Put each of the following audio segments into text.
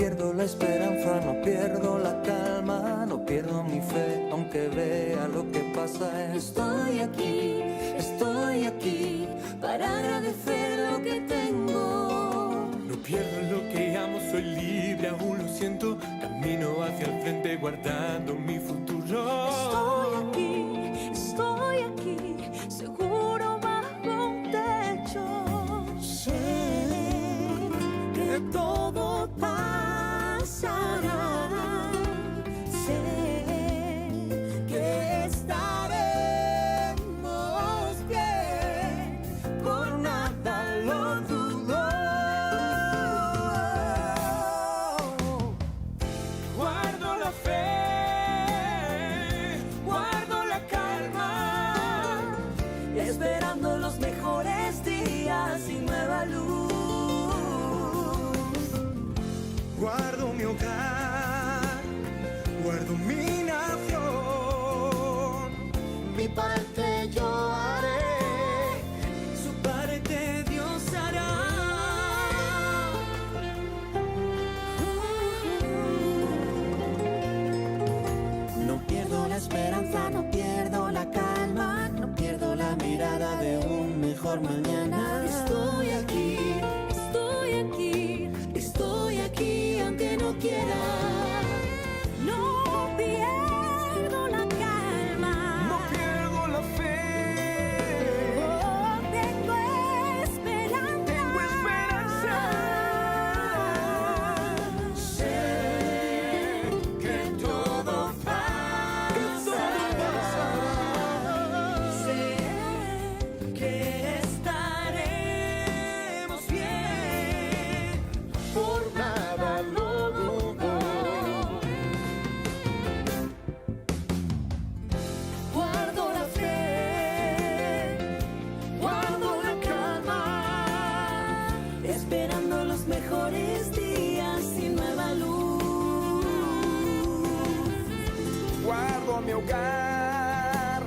pierdo la esperanza, no pierdo la calma, no pierdo mi fe, aunque vea lo que pasa. Estoy aquí para agradecer lo que tengo. No pierdo lo que amo, soy libre, aún lo siento. Camino hacia el frente guardando mi futuro. Estoy aquí, seguro bajo un techo. Sé que todo pasará. Sé que estaremos bien, por nada lo dudo. Guardo la fe, guardo la calma, Esperando los mejores días y nueva luz. guardo mi hogar, guardo mi nación. Mi parte yo haré, Su parte Dios hará. No pierdo la esperanza, no pierdo la calma, no pierdo la mirada de un mejor mañana. Estoy aquí aunque no quiera. No pierdo la calma. No pierdo la fe. Oh, tengo esperanza. Tengo esperanza. Sé que todo pasará. Sé que estaremos bien, por nada lo dudo. Guardo la fe, guardo la calma, esperando los mejores días y nueva luz. Guardo mi hogar,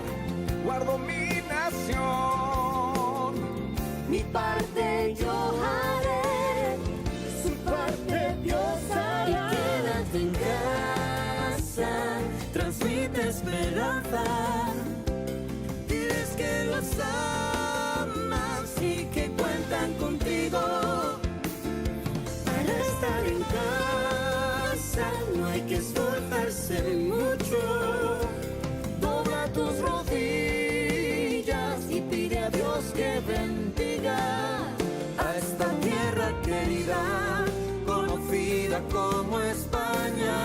guardo mi nación. Mi parte yo haré, su parte Dios hará. Y quédate en casa, transmite esperanza. Diles que los amas y que cuentan contigo. Para estar en casa no hay que esforzarse mucho. Dobla tus rodillas y pide a Dios que bendiga a esta tierra querida, conocida como España.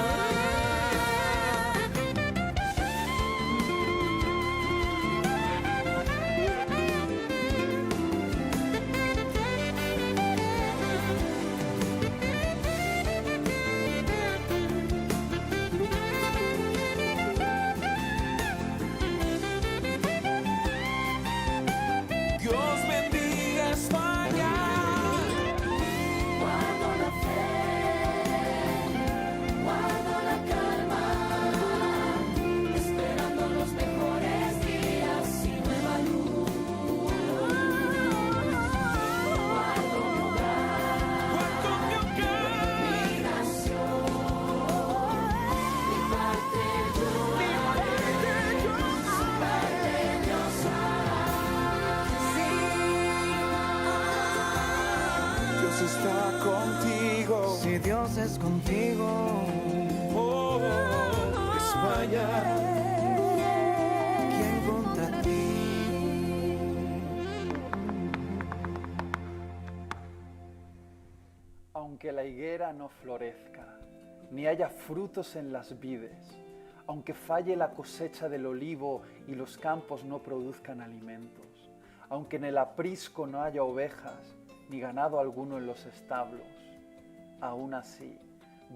Dios bendiga España. Guardo la fe, guardo la calma, esperando los mejores días y nueva luz. Guardo mi hogar, Guardo mi hogar. mi nación, mi parte yo haré, su parte Dios hará. Dios está contigo. Si Dios es contigo, Oh, España. ¿quién contra ti? Aunque la higuera no florezca, ni haya frutos en las vides, aunque falle la cosecha del olivo y los campos no produzcan alimentos, aunque en el aprisco no haya ovejas, ni ganado alguno en los establos, aún así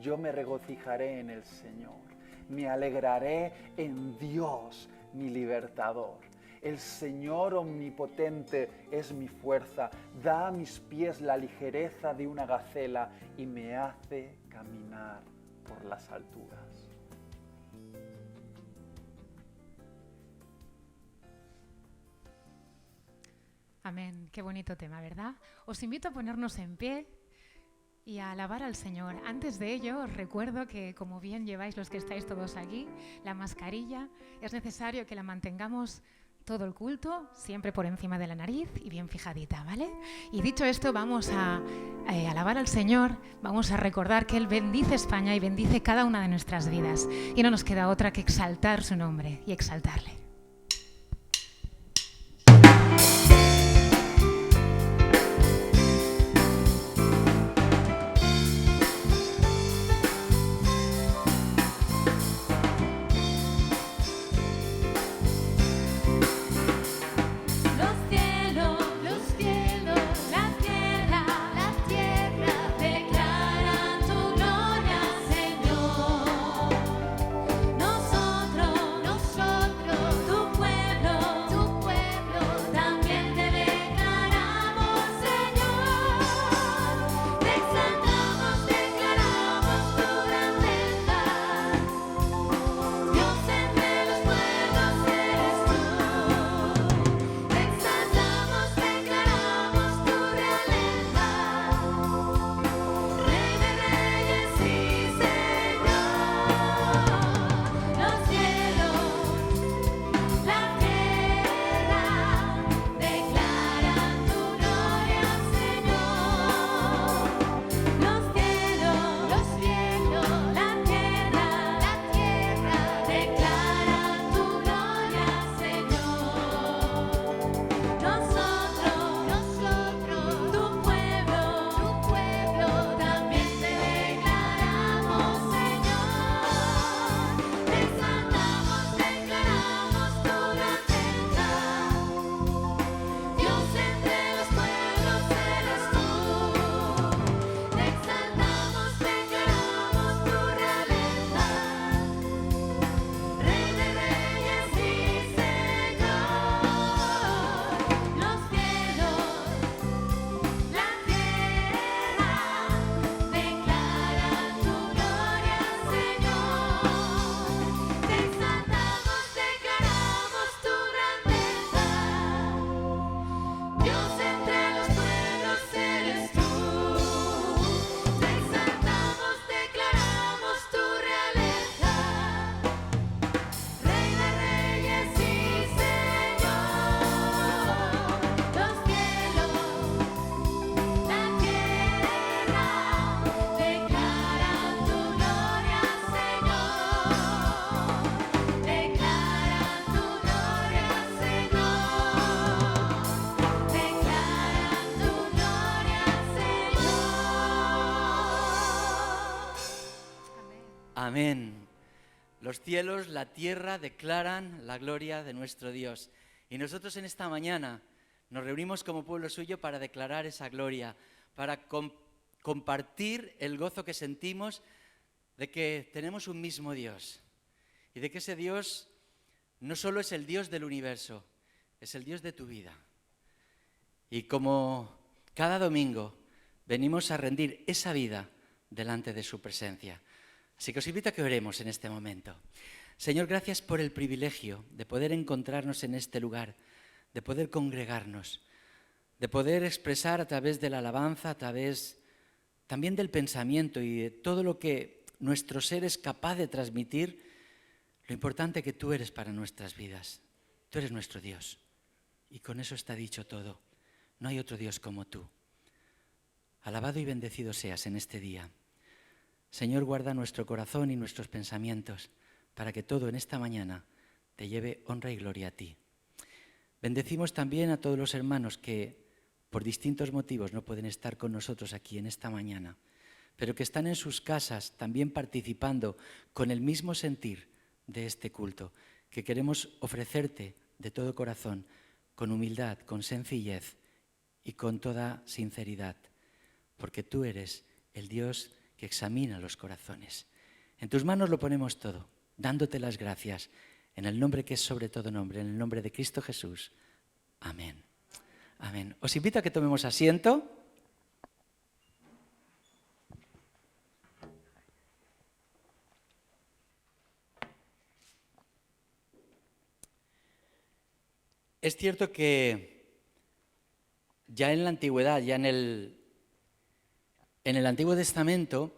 yo me regocijaré en el Señor, me alegraré en Dios, mi libertador. El Señor omnipotente es mi fuerza, da a mis pies la ligereza de una gacela y me hace caminar por las alturas. Amén. Qué bonito tema, ¿verdad? Os invito a ponernos en pie y a alabar al Señor. Antes de ello, os recuerdo que, como bien lleváis los que estáis todos aquí, la mascarilla es necesario que la mantengamos todo el culto, siempre por encima de la nariz y bien fijadita, ¿vale? Y dicho esto, vamos a alabar al Señor, vamos a recordar que Él bendice España y bendice cada una de nuestras vidas. Y no nos queda otra que exaltar su nombre y exaltarle. Amén. Los cielos, la tierra declaran la gloria de nuestro Dios. Y nosotros en esta mañana nos reunimos como pueblo suyo para declarar esa gloria, para compartir el gozo que sentimos de que tenemos un mismo Dios y de que ese Dios no solo es el Dios del universo, es el Dios de tu vida. Y como cada domingo venimos a rendir esa vida delante de su presencia. Así que os invito a que oremos en este momento. Señor, gracias por el privilegio de poder encontrarnos en este lugar, de poder congregarnos, de poder expresar a través de la alabanza, a través también del pensamiento y de todo lo que nuestro ser es capaz de transmitir, lo importante que tú eres para nuestras vidas. Tú eres nuestro Dios y con eso está dicho todo. No hay otro Dios como tú. Alabado y bendecido seas en este día. Señor, guarda nuestro corazón y nuestros pensamientos para que todo en esta mañana te lleve honra y gloria a ti. Bendecimos también a todos los hermanos que por distintos motivos no pueden estar con nosotros aquí en esta mañana, pero que están en sus casas también participando con el mismo sentir de este culto, que queremos ofrecerte de todo corazón, con humildad, con sencillez y con toda sinceridad, porque tú eres el Dios que examina los corazones. En tus manos lo ponemos todo, dándote las gracias, en el nombre que es sobre todo nombre, en el nombre de Cristo Jesús. Amén. Amén. Os invito a que tomemos asiento. Es cierto que ya en la antigüedad, ya en en el Antiguo Testamento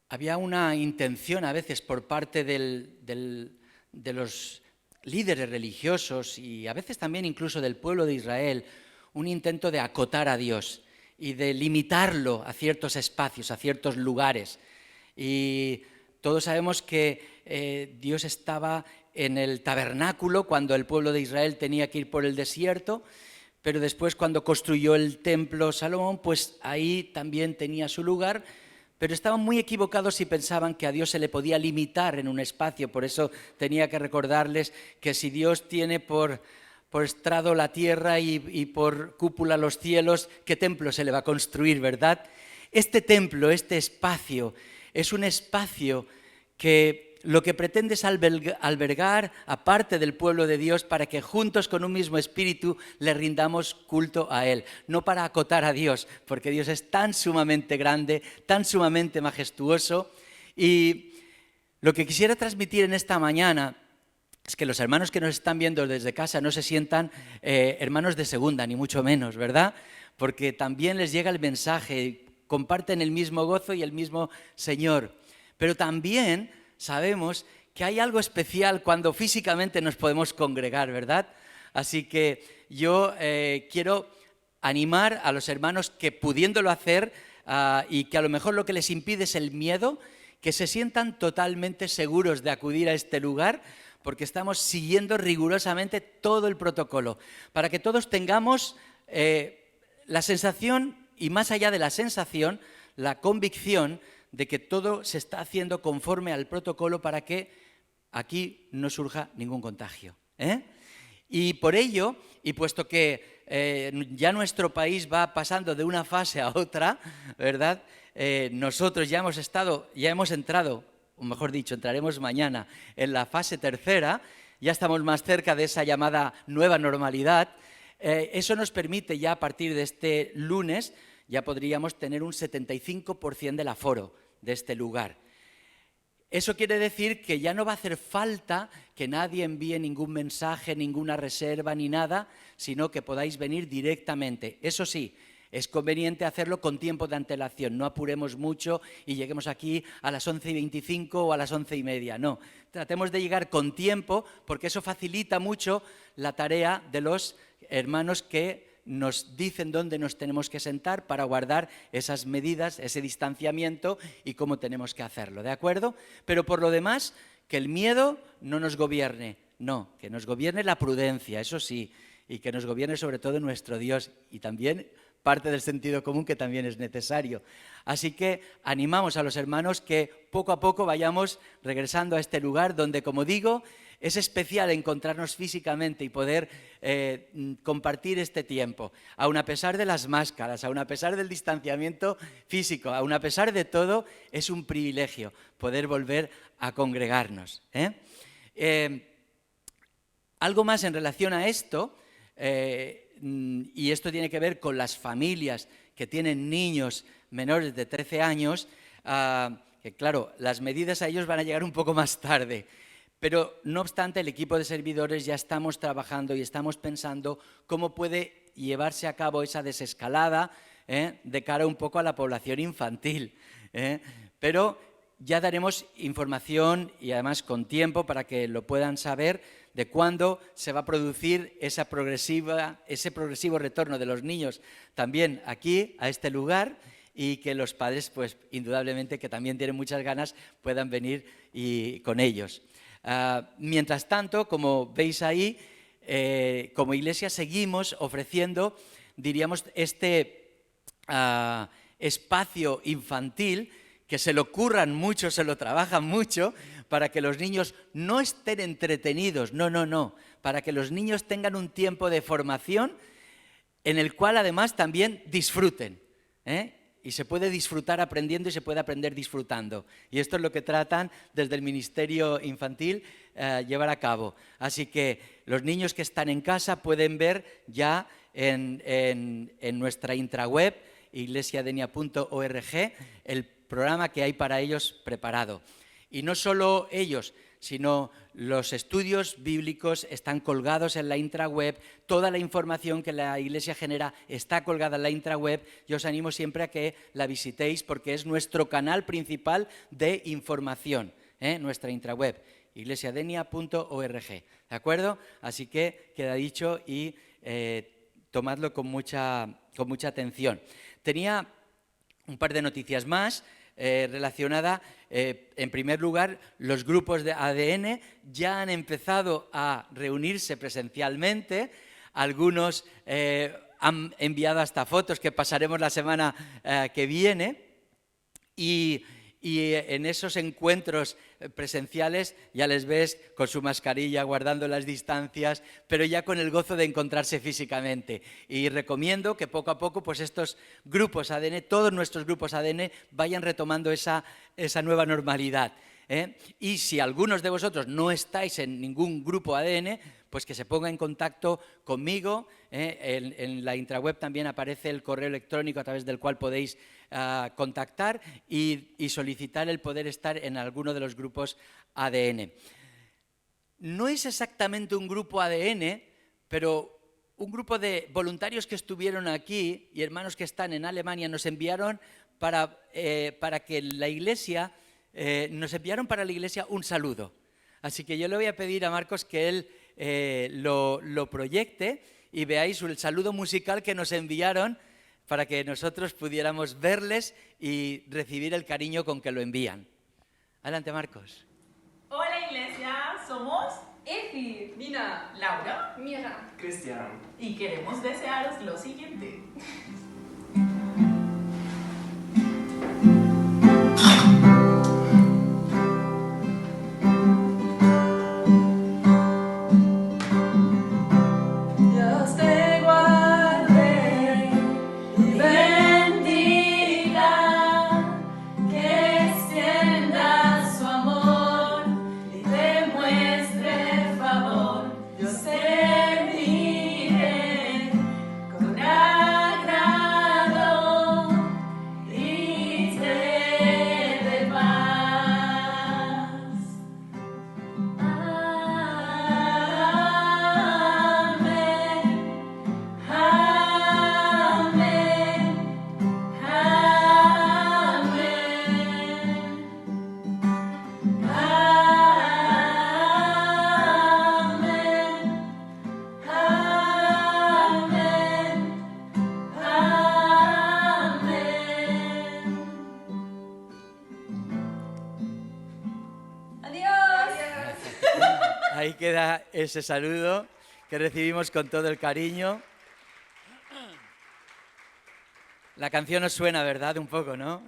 había una intención a veces por parte de los líderes religiosos y a veces también incluso del pueblo de Israel, un intento de acotar a Dios y de limitarlo a ciertos espacios, a ciertos lugares. Y todos sabemos que Dios estaba en el tabernáculo cuando el pueblo de Israel tenía que ir por el desierto, pero después cuando construyó el templo Salomón, pues ahí también tenía su lugar, pero estaban muy equivocados si pensaban que a Dios se le podía limitar en un espacio. Por eso tenía que recordarles que si Dios tiene por estrado la tierra y por cúpula los cielos, ¿qué templo se le va a construir, verdad? Este templo, este espacio, es un espacio que lo que pretende es albergar a parte del pueblo de Dios para que juntos con un mismo espíritu le rindamos culto a Él. No para acotar a Dios, porque Dios es tan sumamente grande, tan sumamente majestuoso. Y lo que quisiera transmitir en esta mañana es que los hermanos que nos están viendo desde casa no se sientan hermanos de segunda, ni mucho menos, ¿verdad? Porque también les llega el mensaje, comparten el mismo gozo y el mismo Señor. Pero también sabemos que hay algo especial cuando físicamente nos podemos congregar, ¿verdad? Así que yo quiero animar a los hermanos que pudiéndolo hacer y que a lo mejor lo que les impide es el miedo, que se sientan totalmente seguros de acudir a este lugar, porque estamos siguiendo rigurosamente todo el protocolo, para que todos tengamos la sensación, y más allá de la sensación, la convicción de que todo se está haciendo conforme al protocolo para que aquí no surja ningún contagio. Y por ello, y puesto que ya nuestro país va pasando de una fase a otra, ¿verdad? Nosotros ya hemos entrado, o mejor dicho, entraremos mañana en la fase tercera, ya estamos más cerca de esa llamada nueva normalidad. Eso nos permite ya a partir de este lunes, ya podríamos tener un 75% del aforo de este lugar. Eso quiere decir que ya no va a hacer falta que nadie envíe ningún mensaje, ninguna reserva ni nada, sino que podáis venir directamente. Eso sí, es conveniente hacerlo con tiempo de antelación, no apuremos mucho y lleguemos aquí a las 11:25 o a las 11:30, no. Tratemos de llegar con tiempo porque eso facilita mucho la tarea de los hermanos que nos dicen dónde nos tenemos que sentar para guardar esas medidas, ese distanciamiento y cómo tenemos que hacerlo, ¿de acuerdo? Pero por lo demás, que el miedo no nos gobierne, no, que nos gobierne la prudencia, eso sí, y que nos gobierne sobre todo nuestro Dios y también parte del sentido común que también es necesario. Así que animamos a los hermanos que poco a poco vayamos regresando a este lugar donde, como digo, es especial encontrarnos físicamente y poder compartir este tiempo, aun a pesar de las máscaras, aun a pesar del distanciamiento físico, aun a pesar de todo, es un privilegio poder volver a congregarnos. Algo más en relación a esto, y esto tiene que ver con las familias que tienen niños menores de 13 años, que claro, las medidas a ellos van a llegar un poco más tarde. Pero, no obstante, el equipo de servidores ya estamos trabajando y estamos pensando cómo puede llevarse a cabo esa desescalada de cara un poco a la población infantil. Pero ya daremos información y además con tiempo para que lo puedan saber de cuándo se va a producir ese progresivo retorno de los niños también aquí, a este lugar, y que los padres, pues indudablemente que también tienen muchas ganas, puedan venir con ellos. Mientras tanto, como veis ahí, como iglesia seguimos ofreciendo, diríamos, este espacio infantil, que se lo curran mucho, se lo trabajan mucho, para que los niños no estén entretenidos, no, para que los niños tengan un tiempo de formación en el cual además también disfruten, y se puede disfrutar aprendiendo y se puede aprender disfrutando. Y esto es lo que tratan desde el Ministerio Infantil llevar a cabo. Así que los niños que están en casa pueden ver ya en nuestra intraweb, iglesiadenia.org, el programa que hay para ellos preparado. Y no solo ellos, sino los estudios bíblicos están colgados en la intraweb, toda la información que la Iglesia genera está colgada en la intraweb. Yo os animo siempre a que la visitéis porque es nuestro canal principal de información, nuestra intraweb, iglesiadenia.org, ¿de acuerdo? Así que queda dicho y tomadlo con mucha atención. Tenía un par de noticias más relacionada. En primer lugar, los grupos de ADN ya han empezado a reunirse presencialmente. Algunos han enviado hasta fotos que pasaremos la semana que viene. Y en esos encuentros presenciales ya les ves con su mascarilla, guardando las distancias, pero ya con el gozo de encontrarse físicamente. Y recomiendo que poco a poco pues estos grupos ADN, todos nuestros grupos ADN, vayan retomando esa nueva normalidad. Y si algunos de vosotros no estáis en ningún grupo ADN, pues que se ponga en contacto conmigo. En la intraweb también aparece el correo electrónico a través del cual podéis contactar y solicitar el poder estar en alguno de los grupos ADN. No es exactamente un grupo ADN, pero un grupo de voluntarios que estuvieron aquí y hermanos que están en Alemania nos enviaron para que la Iglesia, nos enviaron para la Iglesia un saludo. Así que yo le voy a pedir a Marcos que él lo proyecte y veáis el saludo musical que nos enviaron para que nosotros pudiéramos verles y recibir el cariño con que lo envían. Adelante, Marcos. Hola, Iglesia, somos Efi, Nina, Laura, Mira, Cristian. y queremos desearos lo siguiente. Dios te guarde y bendiga, que extienda su amor y te muestre favor. Dios te mire con agrado y te dé paz. Ahí queda ese saludo que recibimos con todo el cariño. La canción os suena, ¿verdad? Un poco, ¿no?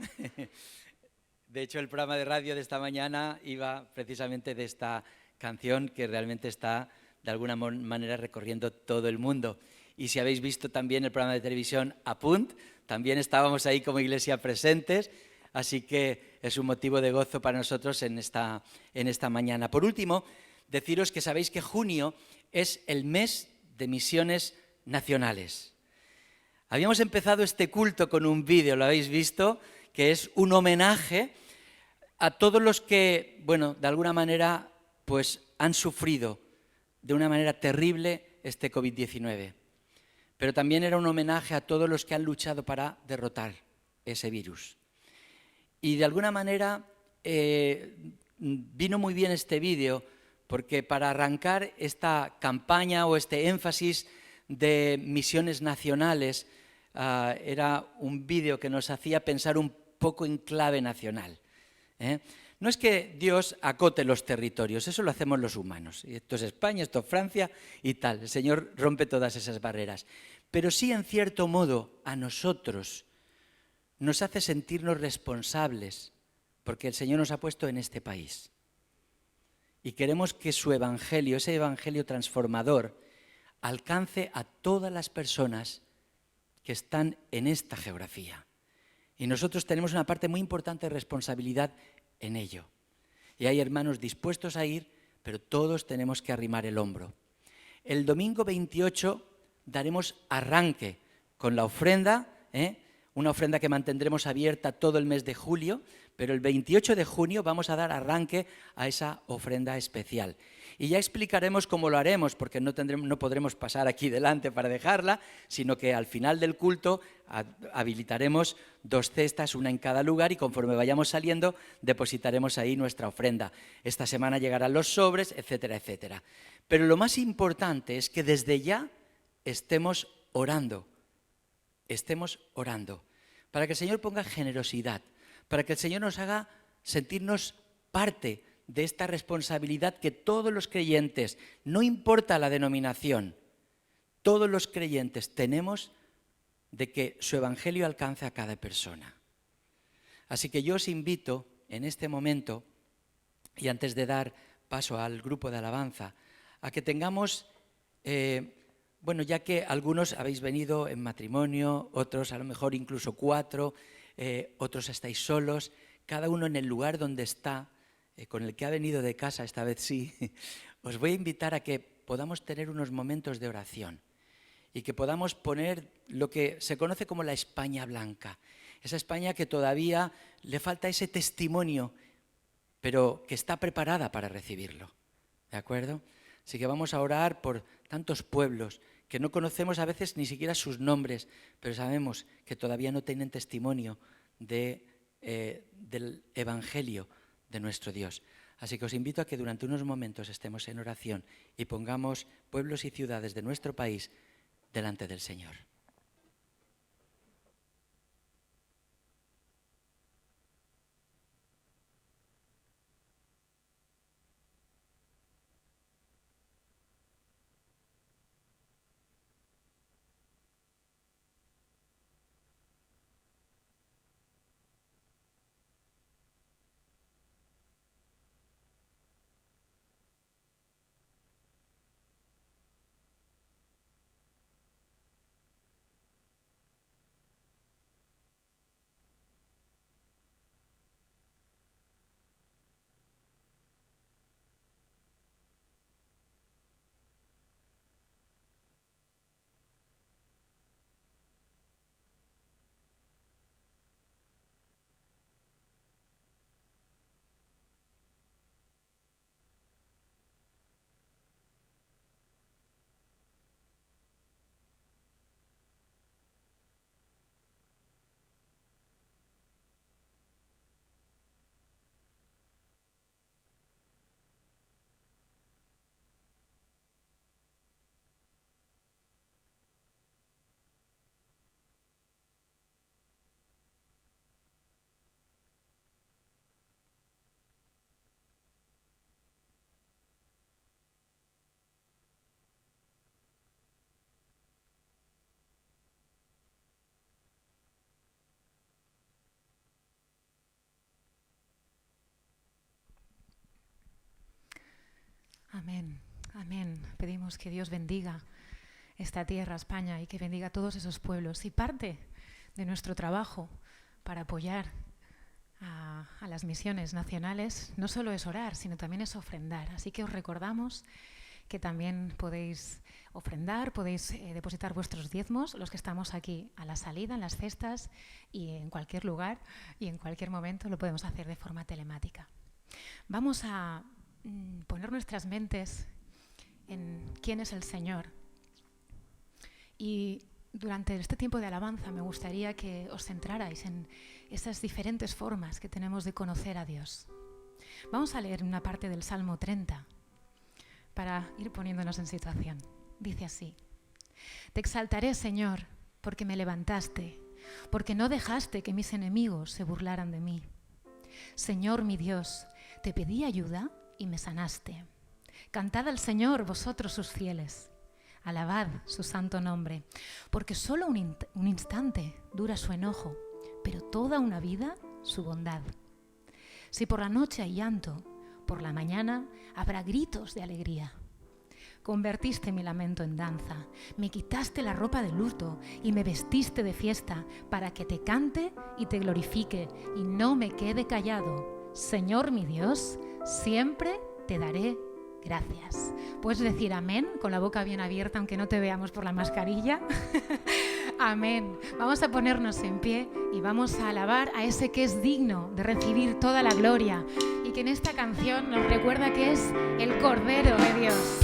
De hecho, el programa de radio de esta mañana iba precisamente de esta canción que realmente está, de alguna manera, recorriendo todo el mundo. Y si habéis visto también el programa de televisión Apunt, también estábamos ahí como iglesia presentes, así que es un motivo de gozo para nosotros en esta mañana. Por último, deciros que sabéis que junio es el mes de misiones nacionales. Habíamos empezado este culto con un vídeo, ¿lo habéis visto? Que es un homenaje a todos los que, bueno, de alguna manera, pues han sufrido de una manera terrible este COVID-19. Pero también era un homenaje a todos los que han luchado para derrotar ese virus. Y de alguna manera vino muy bien este vídeo, porque para arrancar esta campaña o este énfasis de misiones nacionales, era un vídeo que nos hacía pensar un poco en clave nacional. No es que Dios acote los territorios, eso lo hacemos los humanos. Esto es España, esto es Francia y tal. El Señor rompe todas esas barreras. Pero sí, en cierto modo, a nosotros nos hace sentirnos responsables, porque el Señor nos ha puesto en este país. Y queremos que su evangelio, ese evangelio transformador, alcance a todas las personas que están en esta geografía. Y nosotros tenemos una parte muy importante de responsabilidad en ello. Y hay hermanos dispuestos a ir, pero todos tenemos que arrimar el hombro. El domingo 28 daremos arranque con la ofrenda, una ofrenda que mantendremos abierta todo el mes de julio, pero el 28 de junio vamos a dar arranque a esa ofrenda especial. Y ya explicaremos cómo lo haremos, porque no podremos pasar aquí delante para dejarla, sino que al final del culto habilitaremos 2 cestas, una en cada lugar, y conforme vayamos saliendo depositaremos ahí nuestra ofrenda. Esta semana llegarán los sobres, etcétera, etcétera. Pero lo más importante es que desde ya estemos orando para que el Señor ponga generosidad, para que el Señor nos haga sentirnos parte de esta responsabilidad que todos los creyentes, no importa la denominación, todos los creyentes tenemos de que su evangelio alcance a cada persona. Así que yo os invito en este momento, y antes de dar paso al grupo de alabanza, a que tengamos, ya que algunos habéis venido en matrimonio, otros a lo mejor incluso 4, otros estáis solos, cada uno en el lugar donde está, con el que ha venido de casa, esta vez sí, os voy a invitar a que podamos tener unos momentos de oración y que podamos poner lo que se conoce como la España blanca, esa España que todavía le falta ese testimonio, pero que está preparada para recibirlo, ¿de acuerdo? Así que vamos a orar por tantos pueblos que no conocemos a veces ni siquiera sus nombres, pero sabemos que todavía no tienen testimonio del Evangelio de nuestro Dios. Así que os invito a que durante unos momentos estemos en oración y pongamos pueblos y ciudades de nuestro país delante del Señor. Amén, amén. Pedimos que Dios bendiga esta tierra, España, y que bendiga a todos esos pueblos. Y parte de nuestro trabajo para apoyar a las misiones nacionales no solo es orar, sino también es ofrendar. Así que os recordamos que también podéis ofrendar, podéis depositar vuestros diezmos, los que estamos aquí a la salida, en las cestas y en cualquier lugar y en cualquier momento lo podemos hacer de forma telemática. Vamos a poner nuestras mentes en quién es el Señor. Y durante este tiempo de alabanza me gustaría que os centrarais en esas diferentes formas que tenemos de conocer a Dios. Vamos a leer una parte del Salmo 30 para ir poniéndonos en situación. Dice así: Te exaltaré, Señor, porque me levantaste, porque no dejaste que mis enemigos se burlaran de mí. Señor mi Dios, te pedí ayuda y me sanaste. Cantad al Señor, vosotros sus fieles. Alabad su santo nombre, porque solo un instante dura su enojo, pero toda una vida su bondad. Si por la noche hay llanto, por la mañana habrá gritos de alegría. Convertiste mi lamento en danza, me quitaste la ropa de luto y me vestiste de fiesta para que te cante y te glorifique y no me quede callado. Señor mi Dios, siempre te daré gracias. Puedes decir amén con la boca bien abierta, aunque no te veamos por la mascarilla. Amén. Vamos a ponernos en pie y vamos a alabar a ese que es digno de recibir toda la gloria y que en esta canción nos recuerda que es el Cordero de Dios.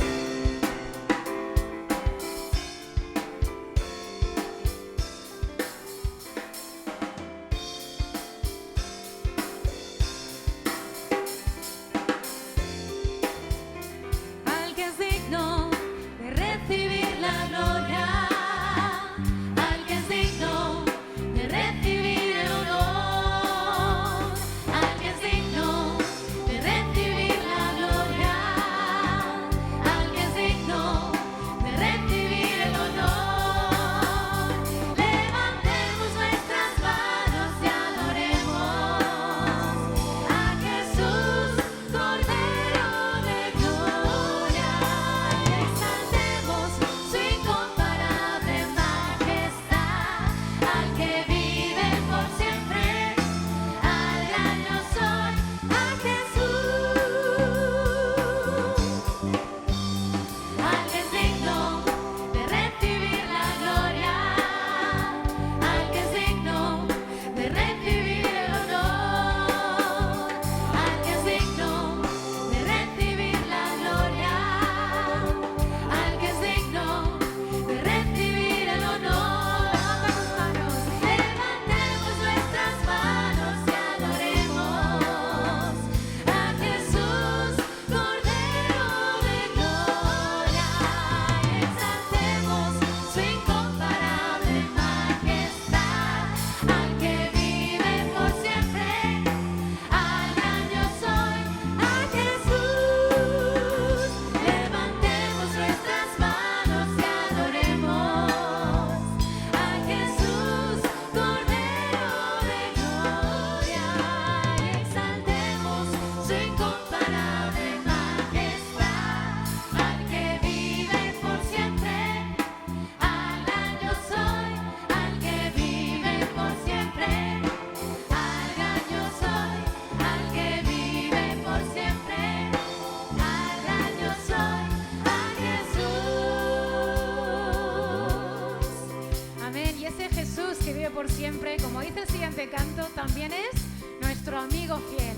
Por siempre, como dice el siguiente canto, también es nuestro amigo fiel.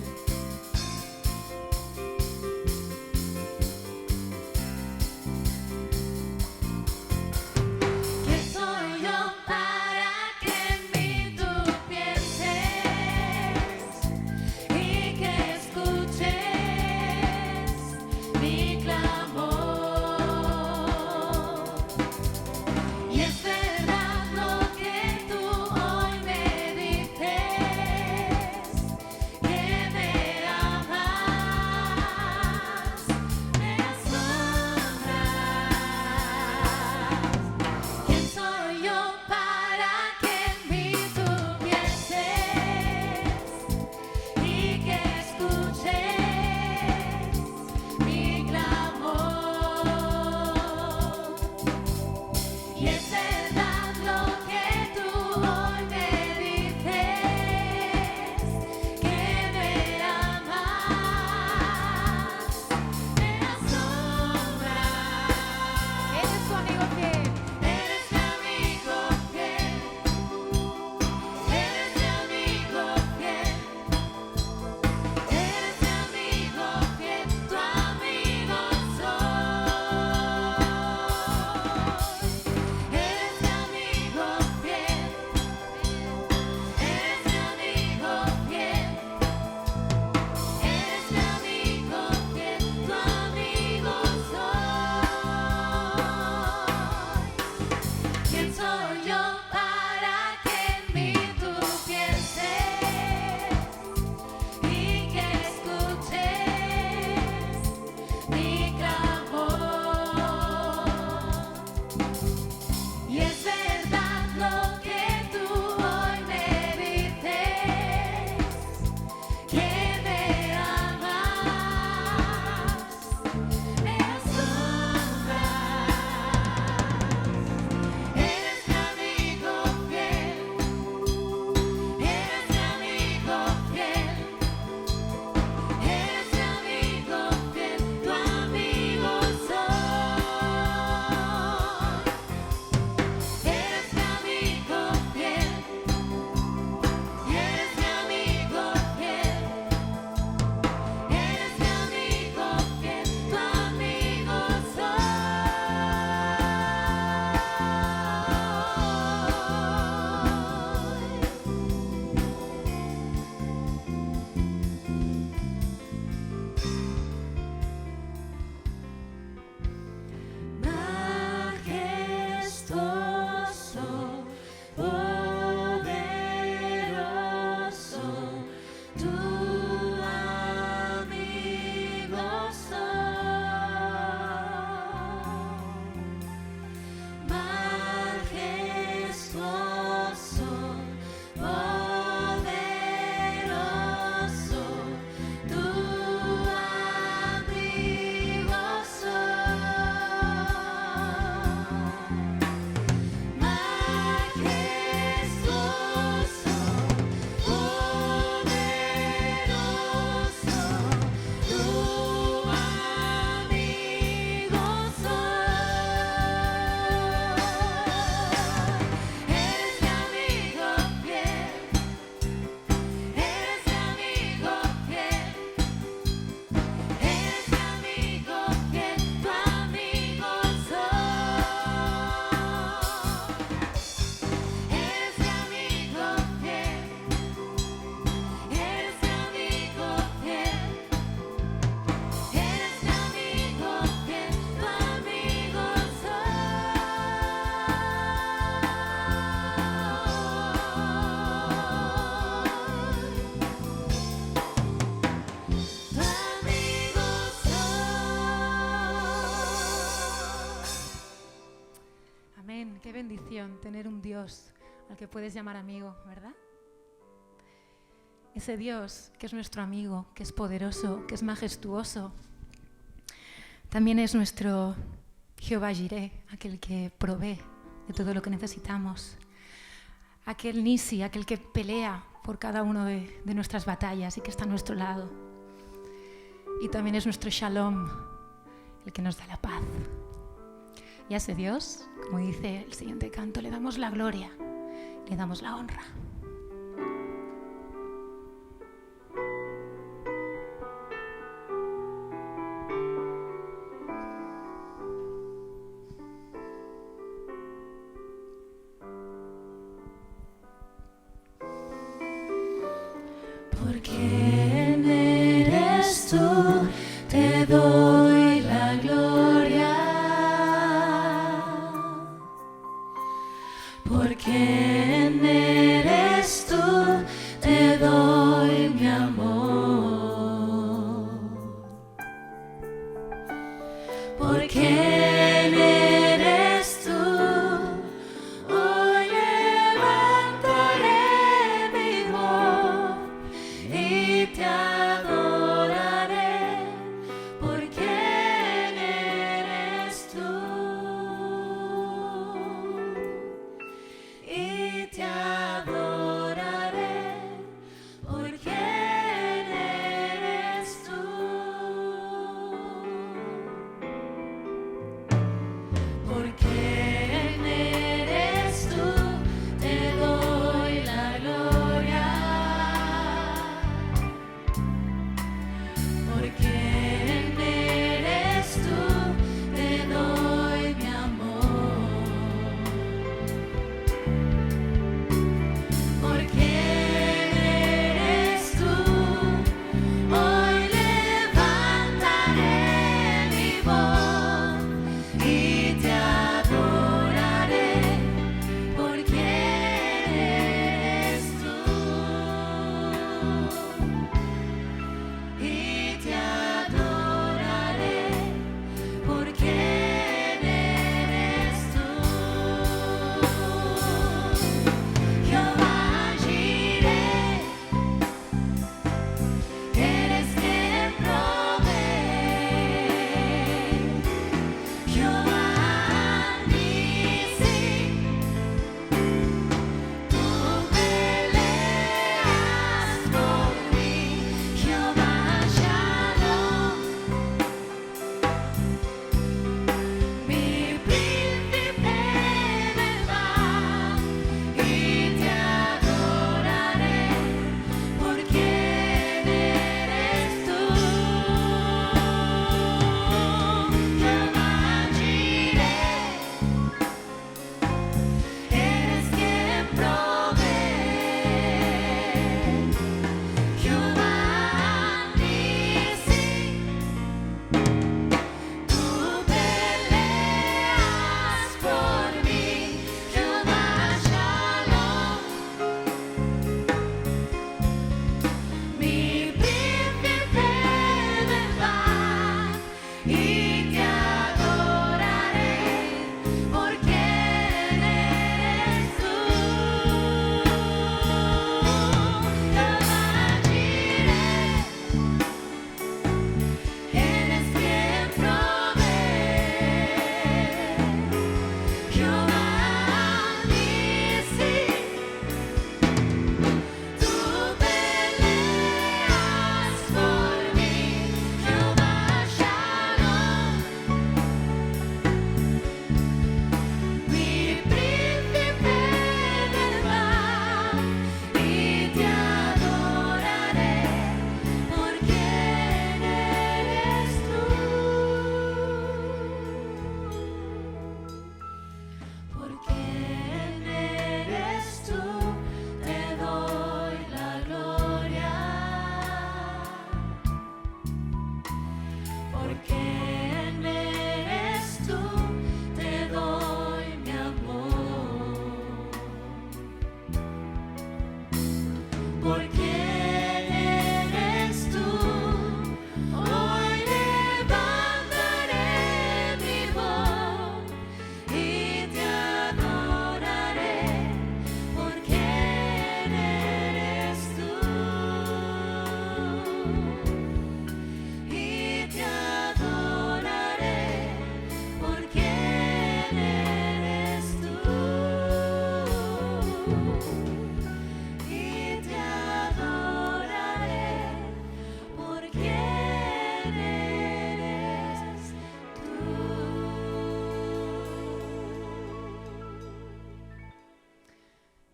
Que bendición tener un Dios al que puedes llamar amigo, ¿verdad? Ese Dios que es nuestro amigo, que es poderoso, que es majestuoso. También es nuestro Jehová Jireh, aquel que provee de todo lo que necesitamos. Aquel Nisi, aquel que pelea por cada una de nuestras batallas y que está a nuestro lado. Y también es nuestro Shalom, el que nos da la paz. Y a ese Dios, como dice el siguiente canto, le damos la gloria, le damos la honra. ¿Quién eres tú? Te doy la gloria. ¿Por quién eres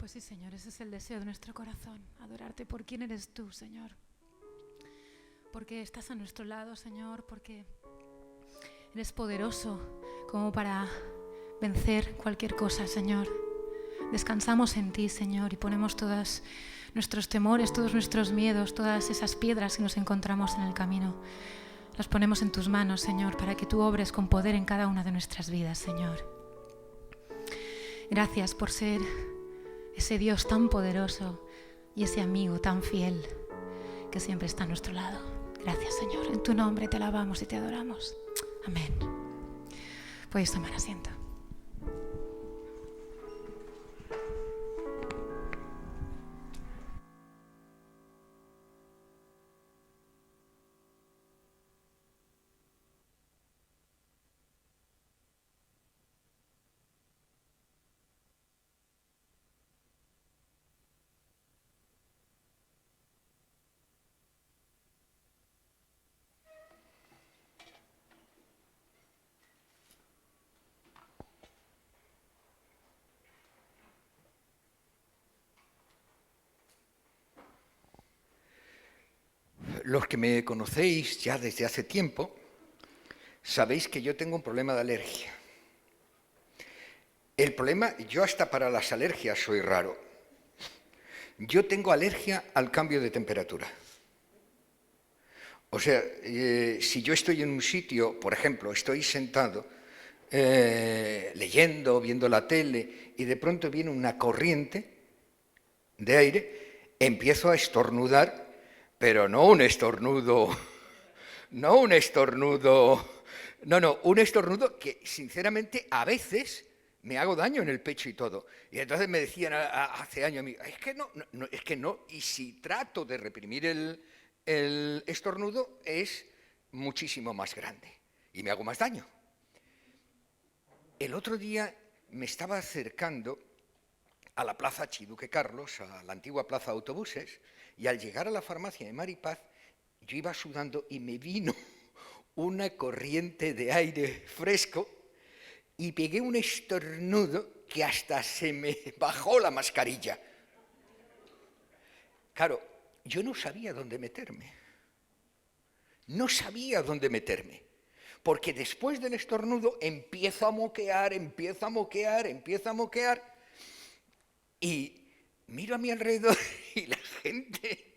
Pues sí, Señor, ese es el deseo de nuestro corazón, adorarte por quién eres tú, Señor. Porque estás a nuestro lado, Señor, porque eres poderoso como para vencer cualquier cosa, Señor. Descansamos en ti, Señor, y ponemos todos nuestros temores, todos nuestros miedos, todas esas piedras que nos encontramos en el camino. Las ponemos en tus manos, Señor, para que tú obres con poder en cada una de nuestras vidas, Señor. Gracias por ser ese Dios tan poderoso y ese amigo tan fiel que siempre está a nuestro lado. Gracias, Señor. En tu nombre te alabamos y te adoramos. Amén. Podéis tomar asiento. Los que me conocéis ya desde hace tiempo, sabéis que yo tengo un problema de alergia. El problema, yo hasta para las alergias soy raro. Yo tengo alergia al cambio de temperatura. O sea, si yo estoy en un sitio, por ejemplo, estoy sentado leyendo, viendo la tele, y de pronto viene una corriente de aire, empiezo a estornudar, pero no un estornudo que sinceramente a veces me hago daño en el pecho y todo. Y entonces me decían hace años a mí, es que no, y si trato de reprimir el estornudo es muchísimo más grande y me hago más daño. El otro día me estaba acercando a la Plaza Archiduque Carlos, a la antigua plaza de autobuses, y al llegar a la farmacia de Maripaz, yo iba sudando y me vino una corriente de aire fresco y pegué un estornudo que hasta se me bajó la mascarilla. Claro, yo no sabía dónde meterme. No sabía dónde meterme. Porque después del estornudo empiezo a moquear, y miro a mi alrededor y la gente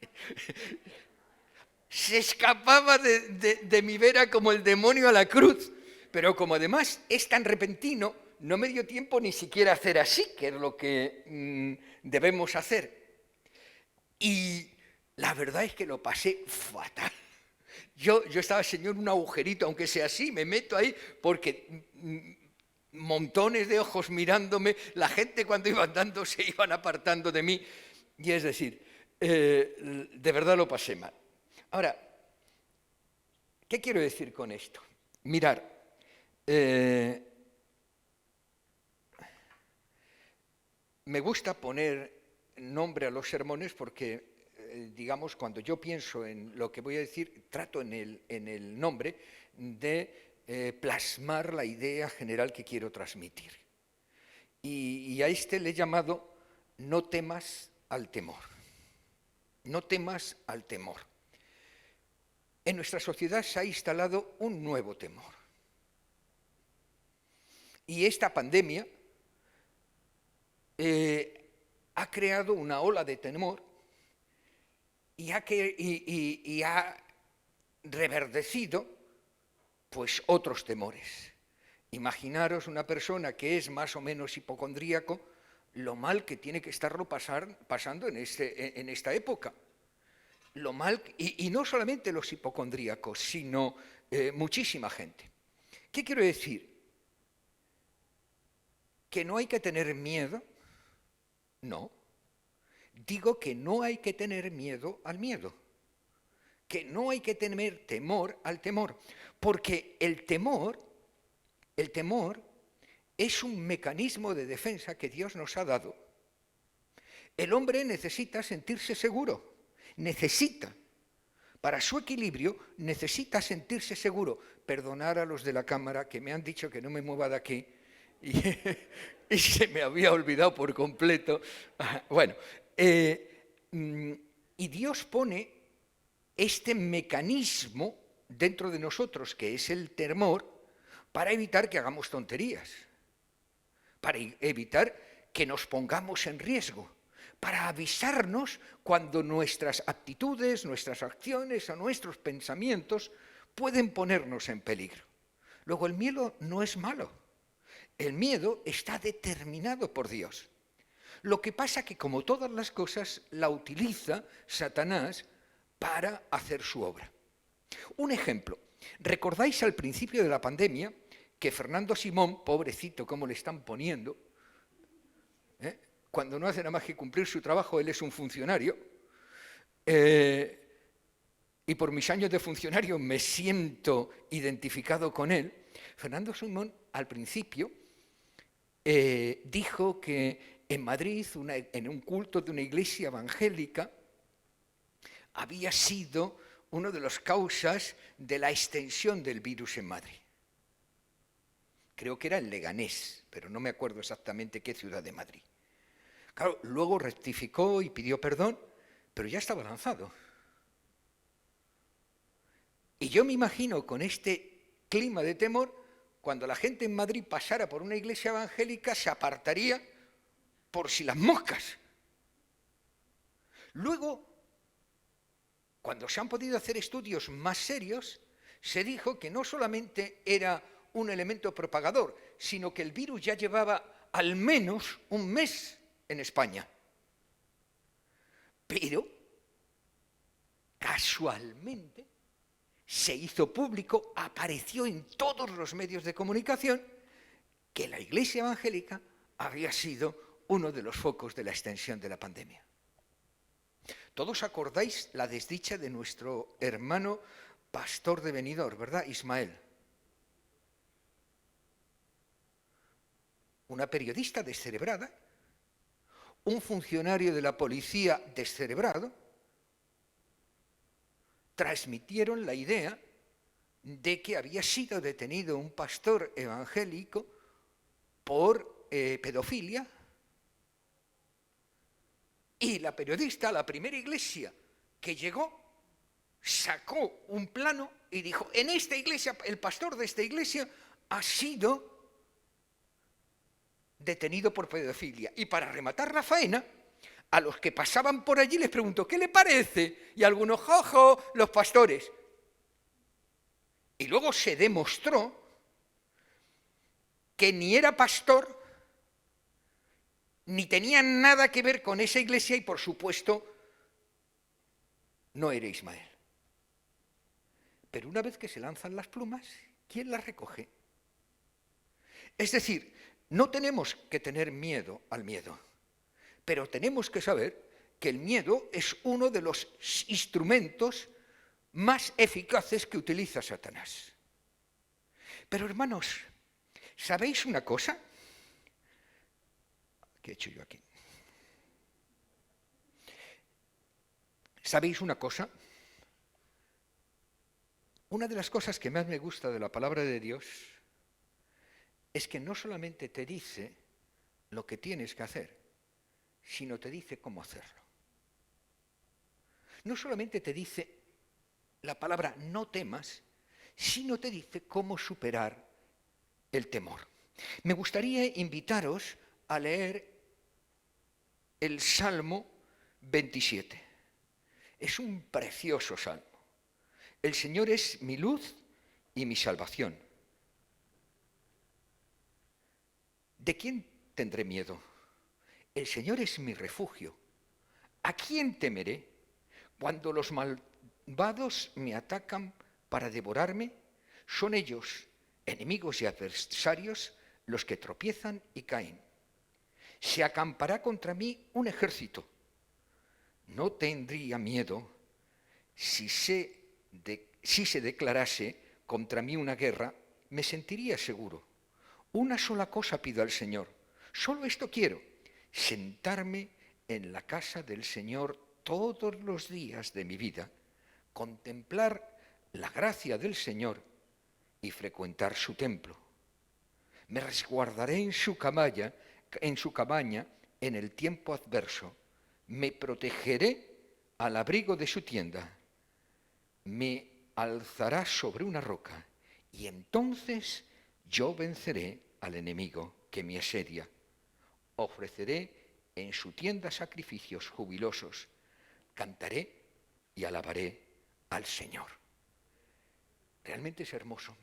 se escapaba de mi vera como el demonio a la cruz. Pero como además es tan repentino, no me dio tiempo ni siquiera a hacer así, que es lo que debemos hacer. Y la verdad es que lo pasé fatal. Yo estaba, Señor, un agujerito, aunque sea así, me meto ahí porque montones de ojos mirándome, la gente cuando iba andando se iban apartando de mí. Y es decir, de verdad lo pasé mal. Ahora, ¿qué quiero decir con esto? Mirar, me gusta poner nombre a los sermones porque, digamos, cuando yo pienso en lo que voy a decir, trato en el nombre de plasmar la idea general que quiero transmitir. Y a este le he llamado no temas al temor. No temas al temor. En nuestra sociedad se ha instalado un nuevo temor. Y esta pandemia ha creado una ola de temor y ha reverdecido pues otros temores. Imaginaros una persona que es más o menos hipocondríaco, lo mal que tiene que estarlo pasando en esta época. Lo mal, y no solamente los hipocondríacos, sino muchísima gente. ¿Qué quiero decir? ¿Que no hay que tener miedo? No. Digo que no hay que tener miedo al miedo. Que no hay que tener temor al temor. Porque el temor es un mecanismo de defensa que Dios nos ha dado. El hombre necesita sentirse seguro. Necesita. Para su equilibrio necesita sentirse seguro. Perdonar a los de la cámara que me han dicho que no me mueva de aquí. y se me había olvidado por completo. Bueno, y Dios pone este mecanismo dentro de nosotros, que es el temor, para evitar que hagamos tonterías, para evitar que nos pongamos en riesgo, para avisarnos cuando nuestras actitudes, nuestras acciones o nuestros pensamientos pueden ponernos en peligro. Luego, el miedo no es malo. El miedo está determinado por Dios. Lo que pasa que, como todas las cosas, la utiliza Satanás para hacer su obra. Un ejemplo. ¿Recordáis al principio de la pandemia que Fernando Simón, pobrecito, cómo le están poniendo, cuando no hace nada más que cumplir su trabajo, él es un funcionario, y por mis años de funcionario me siento identificado con él? Fernando Simón, al principio, dijo que en Madrid, en un culto de una iglesia evangélica, había sido una de las causas de la extensión del virus en Madrid. Creo que era en Leganés, pero no me acuerdo exactamente qué ciudad de Madrid. Claro, luego rectificó y pidió perdón, pero ya estaba lanzado. Y yo me imagino con este clima de temor, cuando la gente en Madrid pasara por una iglesia evangélica, se apartaría por si las moscas. Luego, cuando se han podido hacer estudios más serios, se dijo que no solamente era un elemento propagador, sino que el virus ya llevaba al menos un mes en España. Pero, casualmente, se hizo público, apareció en todos los medios de comunicación, que la Iglesia evangélica había sido uno de los focos de la extensión de la pandemia. Todos acordáis la desdicha de nuestro hermano pastor de Benidorm, ¿verdad? Ismael. Una periodista descerebrada, un funcionario de la policía descerebrado, transmitieron la idea de que había sido detenido un pastor evangélico por pedofilia. Y la periodista, la primera iglesia que llegó, sacó un plano y dijo: en esta iglesia, el pastor de esta iglesia ha sido detenido por pedofilia. Y para rematar la faena, a los que pasaban por allí les preguntó: ¿qué le parece? Y algunos: jojo, los pastores. Y luego se demostró que ni era pastor, ni tenía nada que ver con esa iglesia y, por supuesto, no era Ismael. Pero una vez que se lanzan las plumas, ¿quién las recoge? Es decir, no tenemos que tener miedo al miedo, pero tenemos que saber que el miedo es uno de los instrumentos más eficaces que utiliza Satanás. Pero, hermanos, ¿sabéis una cosa? ¿Qué he hecho yo aquí? ¿Sabéis una cosa? Una de las cosas que más me gusta de la palabra de Dios es que no solamente te dice lo que tienes que hacer, sino te dice cómo hacerlo. No solamente te dice la palabra no temas, sino te dice cómo superar el temor. Me gustaría invitaros a leer el Salmo 27. Es un precioso salmo. El Señor es mi luz y mi salvación. ¿De quién tendré miedo? El Señor es mi refugio. ¿A quién temeré? Cuando los malvados me atacan para devorarme, son ellos, enemigos y adversarios, los que tropiezan y caen. Se acampará contra mí un ejército. No tendría miedo si se declarase contra mí una guerra, me sentiría seguro. Una sola cosa pido al Señor, solo esto quiero: sentarme en la casa del Señor todos los días de mi vida, contemplar la gracia del Señor y frecuentar su templo. Me resguardaré en su camalla en su cabaña en el tiempo adverso. Me protegeré al abrigo de su tienda. Me alzará sobre una roca y entonces yo venceré al enemigo que me asedia. Ofreceré en su tienda sacrificios jubilosos. Cantaré y alabaré al Señor. Realmente es hermoso.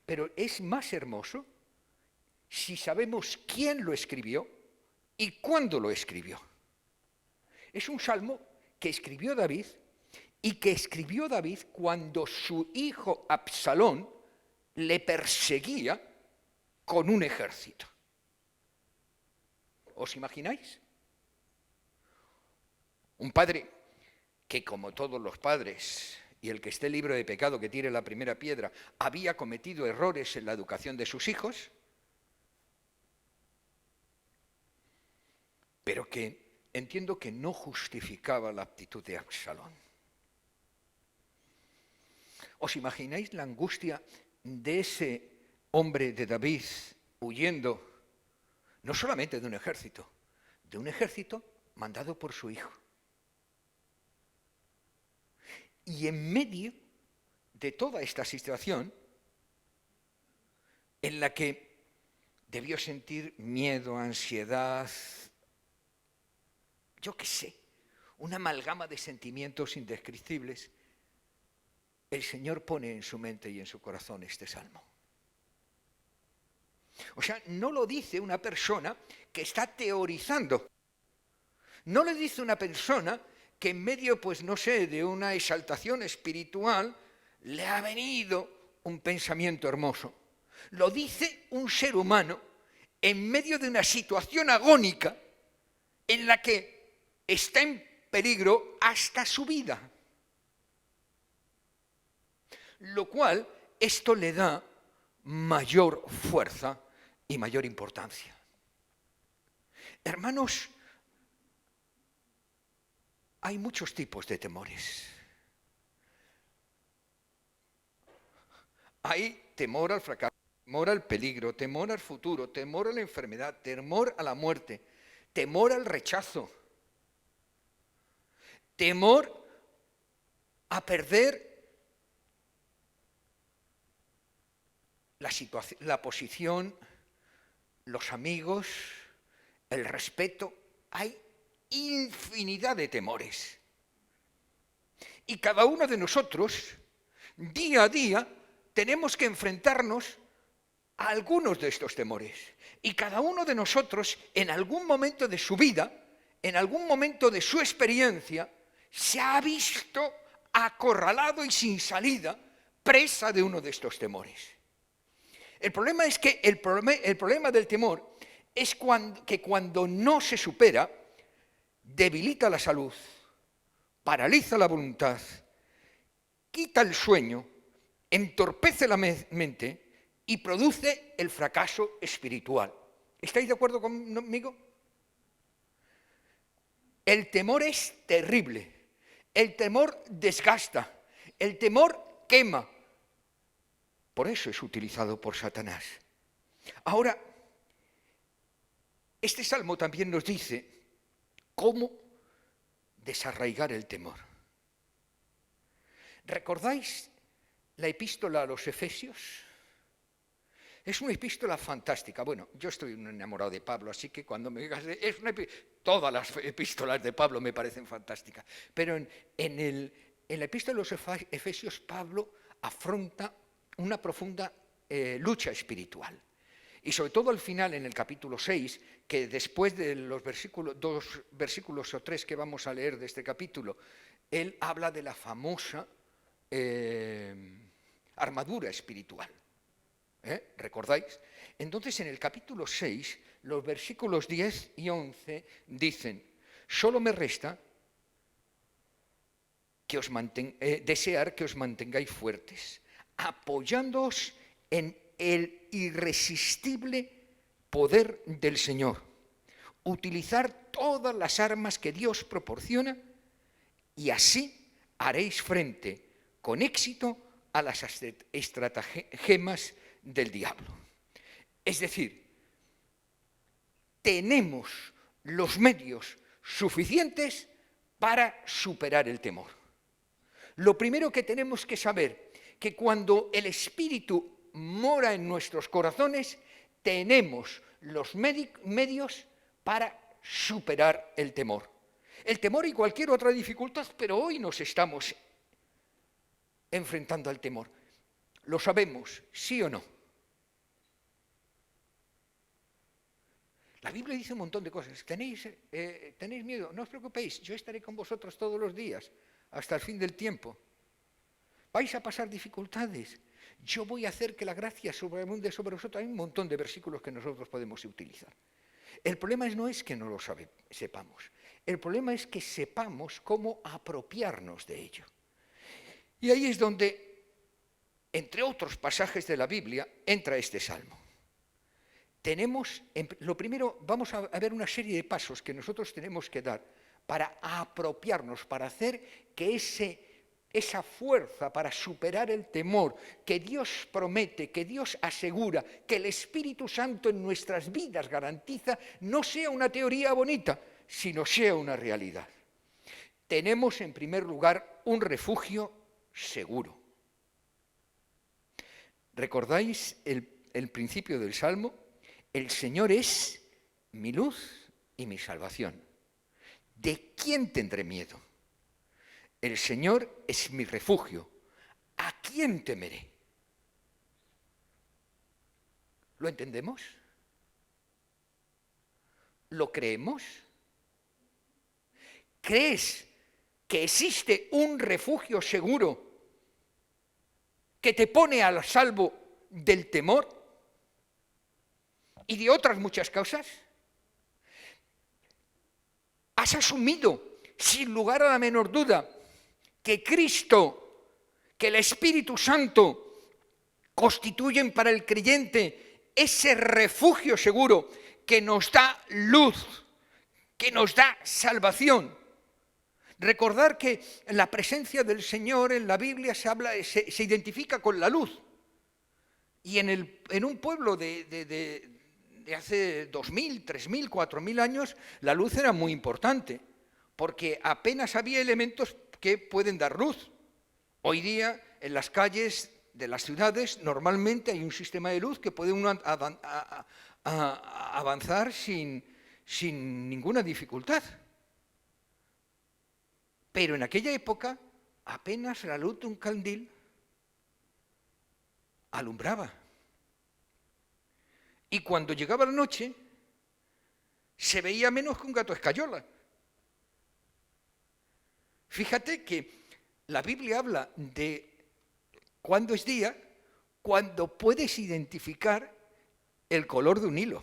Pero es más hermoso si sabemos quién lo escribió y cuándo lo escribió. Es un salmo que escribió David y que escribió David cuando su hijo Absalón le perseguía con un ejército. ¿Os imagináis? Un padre que, como todos los padres, y el que esté libre de pecado que tire la primera piedra, había cometido errores en la educación de sus hijos, pero que entiendo que no justificaba la actitud de Absalón. ¿Os imagináis la angustia de ese hombre de David huyendo no solamente de un ejército mandado por su hijo? Y en medio de toda esta situación, en la que debió sentir miedo, ansiedad, yo qué sé, una amalgama de sentimientos indescriptibles, el Señor pone en su mente y en su corazón este salmo. O sea, no lo dice una persona que está teorizando. No le dice una persona que en medio, pues no sé, de una exaltación espiritual, le ha venido un pensamiento hermoso. Lo dice un ser humano en medio de una situación agónica en la que está en peligro hasta su vida. Lo cual, esto le da mayor fuerza y mayor importancia. Hermanos, hay muchos tipos de temores. Hay temor al fracaso, temor al peligro, temor al futuro, temor a la enfermedad, temor a la muerte, temor al rechazo, temor a perder la posición, los amigos, el respeto. Hay infinidad de temores. Y cada uno de nosotros, día a día, tenemos que enfrentarnos a algunos de estos temores. Y cada uno de nosotros, en algún momento de su vida, en algún momento de su experiencia, se ha visto acorralado y sin salida, presa de uno de estos temores. El problema es que el problema del temor es que cuando no se supera, debilita la salud, paraliza la voluntad, quita el sueño, entorpece la mente y produce el fracaso espiritual. ¿Estáis de acuerdo conmigo? El temor es terrible, el temor desgasta, el temor quema. Por eso es utilizado por Satanás. Ahora, este salmo también nos dice cómo desarraigar el temor. ¿Recordáis la epístola a los Efesios? Es una epístola fantástica. Bueno, yo estoy enamorado de Pablo, así que cuando me digas, todas las epístolas de Pablo me parecen fantásticas. Pero en la epístola a los Efesios, Pablo afronta una profunda lucha espiritual. Y sobre todo al final, en el capítulo 6, que después de los dos versículos o 3 que vamos a leer de este capítulo, él habla de la famosa armadura espiritual. ¿Recordáis? Entonces, en el capítulo 6, los versículos 10 y 11 dicen: solo me resta desear que os mantengáis fuertes, apoyándoos en el irresistible poder del Señor. Utilizar todas las armas que Dios proporciona y así haréis frente con éxito a las estratagemas del diablo. Es decir, tenemos los medios suficientes para superar el temor. Lo primero que tenemos que saber, que cuando el Espíritu mora en nuestros corazones, tenemos los medios para superar el temor. El temor y cualquier otra dificultad, pero hoy nos estamos enfrentando al temor. ¿Lo sabemos, sí o no? La Biblia dice un montón de cosas. ¿Tenéis miedo? No os preocupéis, yo estaré con vosotros todos los días, hasta el fin del tiempo. Vais a pasar dificultades. Yo voy a hacer que la gracia sobreabunde sobre vosotros. Hay un montón de versículos que nosotros podemos utilizar. El problema no es que no lo sepamos. El problema es que sepamos cómo apropiarnos de ello. Y ahí es donde, entre otros pasajes de la Biblia, entra este salmo. Lo primero, vamos a ver una serie de pasos que nosotros tenemos que dar para apropiarnos, para hacer que esa fuerza para superar el temor que Dios promete, que Dios asegura, que el Espíritu Santo en nuestras vidas garantiza, no sea una teoría bonita, sino sea una realidad. Tenemos, en primer lugar, un refugio seguro. ¿Recordáis el principio del Salmo? El Señor es mi luz y mi salvación. ¿De quién tendré miedo? El Señor es mi refugio. ¿A quién temeré? ¿Lo entendemos? ¿Lo creemos? ¿Crees que existe un refugio seguro que te pone a salvo del temor y de otras muchas causas? ¿Has asumido, sin lugar a la menor duda, que Cristo, que el Espíritu Santo constituyen para el creyente ese refugio seguro que nos da luz, que nos da salvación? Recordar que la presencia del Señor en la Biblia se identifica con la luz. Y en un pueblo de hace 2.000, 3.000, 4.000 años, la luz era muy importante, porque apenas había elementos que pueden dar luz. Hoy día, en las calles de las ciudades, normalmente hay un sistema de luz que puede uno avanzar sin ninguna dificultad. Pero en aquella época, apenas la luz de un candil alumbraba. Y cuando llegaba la noche, se veía menos que un gato escayola. Fíjate que la Biblia habla de cuándo es día, cuando puedes identificar el color de un hilo.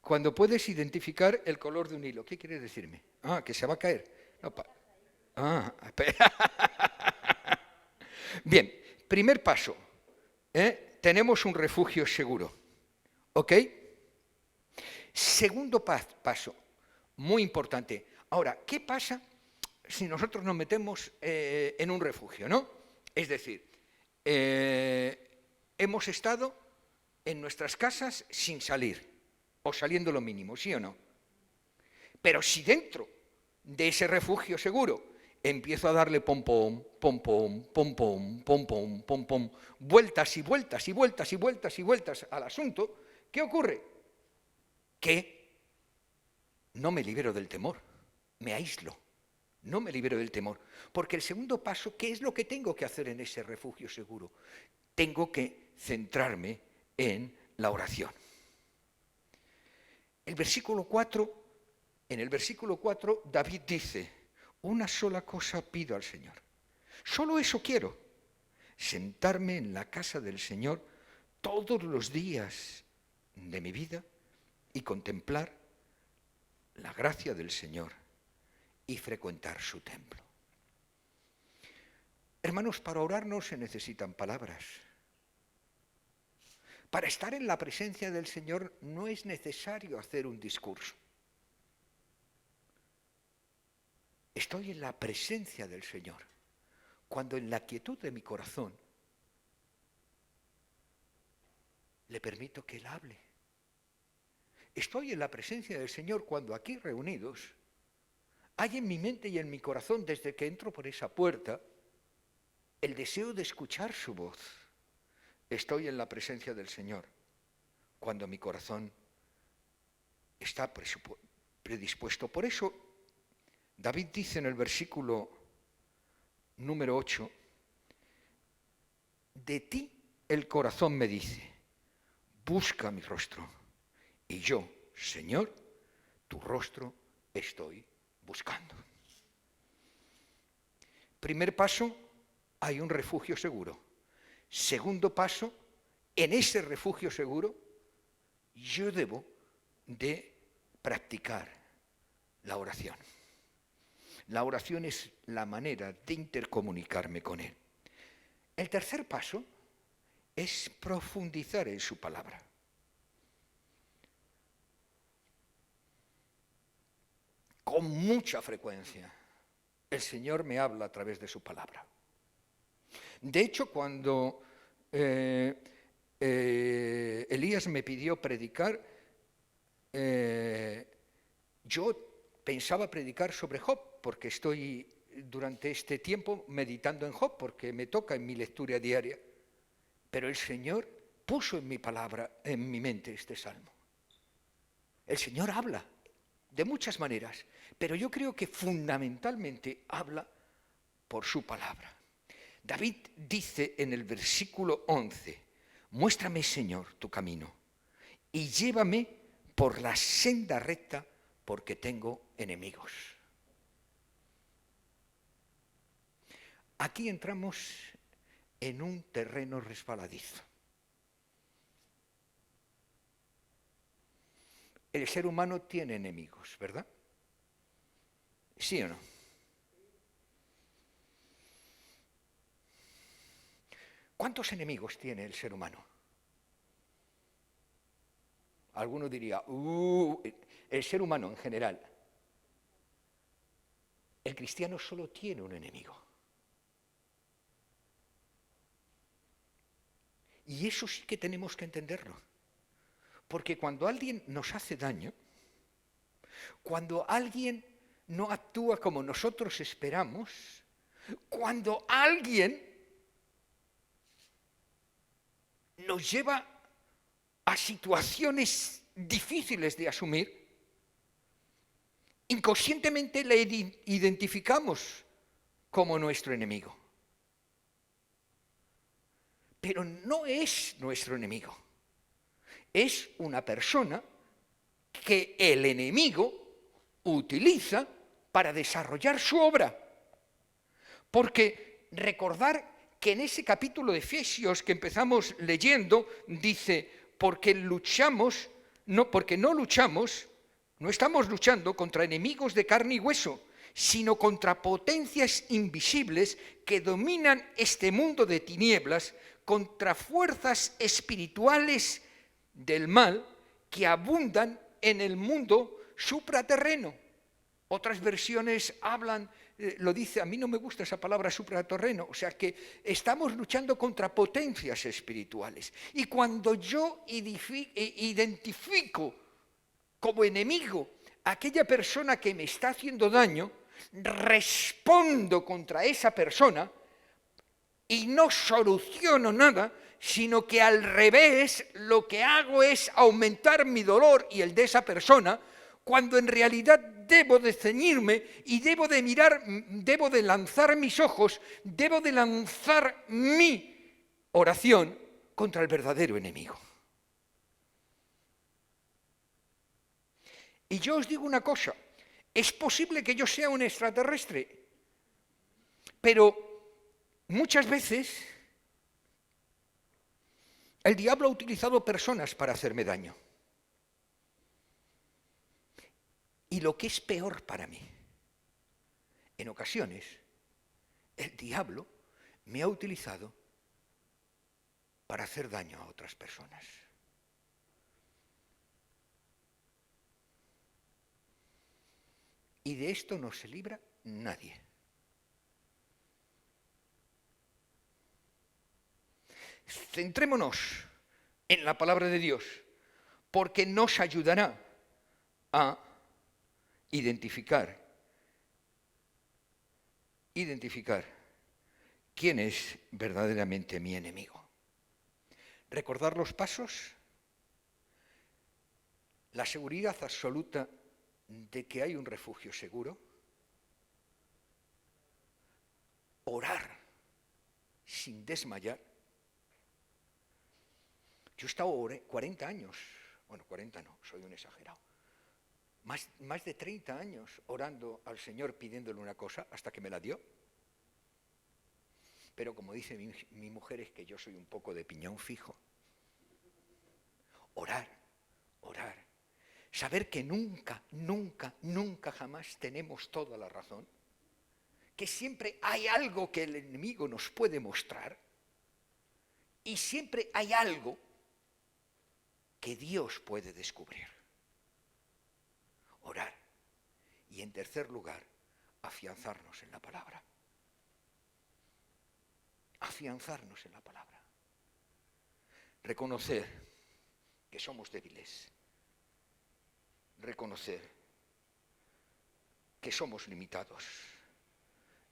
Cuando puedes identificar el color de un hilo. ¿Qué quieres decirme? Ah, que se va a caer. No, Bien, primer paso. Tenemos un refugio seguro. ¿Ok? Segundo paso, muy importante. Ahora, ¿qué pasa si nosotros nos metemos en un refugio, no? Es decir, hemos estado en nuestras casas sin salir, o saliendo lo mínimo, ¿sí o no? Pero si dentro de ese refugio seguro empiezo a darle pom-pom, pom-pom, pom-pom, pom-pom, pom-pom, vueltas y vueltas y vueltas y vueltas y vueltas al asunto, ¿qué ocurre? Que no me libero del temor, me aíslo, no me libero del temor. Porque el segundo paso, ¿qué es lo que tengo que hacer en ese refugio seguro? Tengo que centrarme en la oración. En el versículo 4, David dice: una sola cosa pido al Señor. Solo eso quiero, sentarme en la casa del Señor todos los días de mi vida y contemplar la gracia del Señor y frecuentar su templo. Hermanos, para orar no se necesitan palabras. Para estar en la presencia del Señor no es necesario hacer un discurso. Estoy en la presencia del Señor cuando en la quietud de mi corazón le permito que Él hable. Estoy en la presencia del Señor cuando aquí reunidos hay en mi mente y en mi corazón, desde que entro por esa puerta, el deseo de escuchar su voz. Estoy en la presencia del Señor cuando mi corazón está predispuesto. Por eso, David dice en el versículo número 8, de ti el corazón me dice, busca mi rostro. Y yo, Señor, tu rostro estoy buscando. Primer paso, hay un refugio seguro. Segundo paso, en ese refugio seguro, yo debo de practicar la oración. La oración es la manera de intercomunicarme con Él. El tercer paso es profundizar en su palabra. Con mucha frecuencia, el Señor me habla a través de su palabra. De hecho, cuando Elías me pidió predicar, yo pensaba predicar sobre Job, porque estoy durante este tiempo meditando en Job, porque me toca en mi lectura diaria. Pero el Señor puso en mi palabra, en mi mente, este salmo. El Señor habla de muchas maneras, pero yo creo que fundamentalmente habla por su palabra. David dice en el versículo 11, muéstrame, Señor, tu camino y llévame por la senda recta porque tengo enemigos. Aquí entramos en un terreno resbaladizo. El ser humano tiene enemigos, ¿verdad? ¿Sí o no? ¿Cuántos enemigos tiene el ser humano? Alguno diría, el ser humano en general. El cristiano solo tiene un enemigo. Y eso sí que tenemos que entenderlo. Porque cuando alguien nos hace daño, cuando alguien no actúa como nosotros esperamos, cuando alguien nos lleva a situaciones difíciles de asumir, inconscientemente le identificamos como nuestro enemigo. Pero no es nuestro enemigo. Es una persona que el enemigo utiliza para desarrollar su obra. Porque recordar que en ese capítulo de Efesios que empezamos leyendo, dice, porque no estamos luchando contra enemigos de carne y hueso, sino contra potencias invisibles que dominan este mundo de tinieblas, contra fuerzas espirituales del mal que abundan en el mundo supraterreno. Otras versiones hablan, lo dice, a mí no me gusta esa palabra supraterreno, o sea que estamos luchando contra potencias espirituales. Y cuando yo identifico como enemigo a aquella persona que me está haciendo daño, respondo contra esa persona y no soluciono nada, sino que al revés lo que hago es aumentar mi dolor y el de esa persona, cuando en realidad debo de ceñirme y debo de mirar, debo de lanzar mis ojos, debo de lanzar mi oración contra el verdadero enemigo. Y yo os digo una cosa, es posible que yo sea un extraterrestre, pero muchas veces el diablo ha utilizado personas para hacerme daño. Y lo que es peor para mí, en ocasiones, el diablo me ha utilizado para hacer daño a otras personas. Y de esto no se libra nadie. Centrémonos en la palabra de Dios, porque nos ayudará a identificar quién es verdaderamente mi enemigo. Recordar los pasos, la seguridad absoluta de que hay un refugio seguro, orar sin desmayar. Yo he estado 40 años, bueno, 40 no, soy un exagerado, más de 30 años orando al Señor pidiéndole una cosa hasta que me la dio. Pero como dice mi mujer, es que yo soy un poco de piñón fijo. Orar. Saber que nunca jamás tenemos toda la razón. Que siempre hay algo que el enemigo nos puede mostrar. Y siempre hay algo que Dios puede descubrir. Orar. Y en tercer lugar, afianzarnos en la palabra. Afianzarnos en la palabra. Reconocer que somos débiles. Reconocer que somos limitados.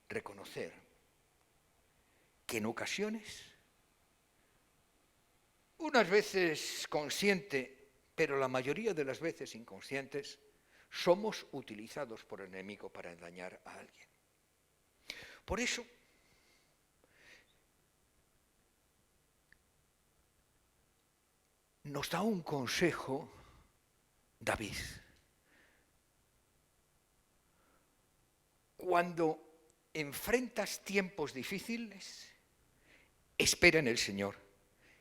Reconocer que en ocasiones, unas veces consciente, pero la mayoría de las veces inconscientes, somos utilizados por el enemigo para dañar a alguien. Por eso, nos da un consejo David. Cuando enfrentas tiempos difíciles, espera en el Señor,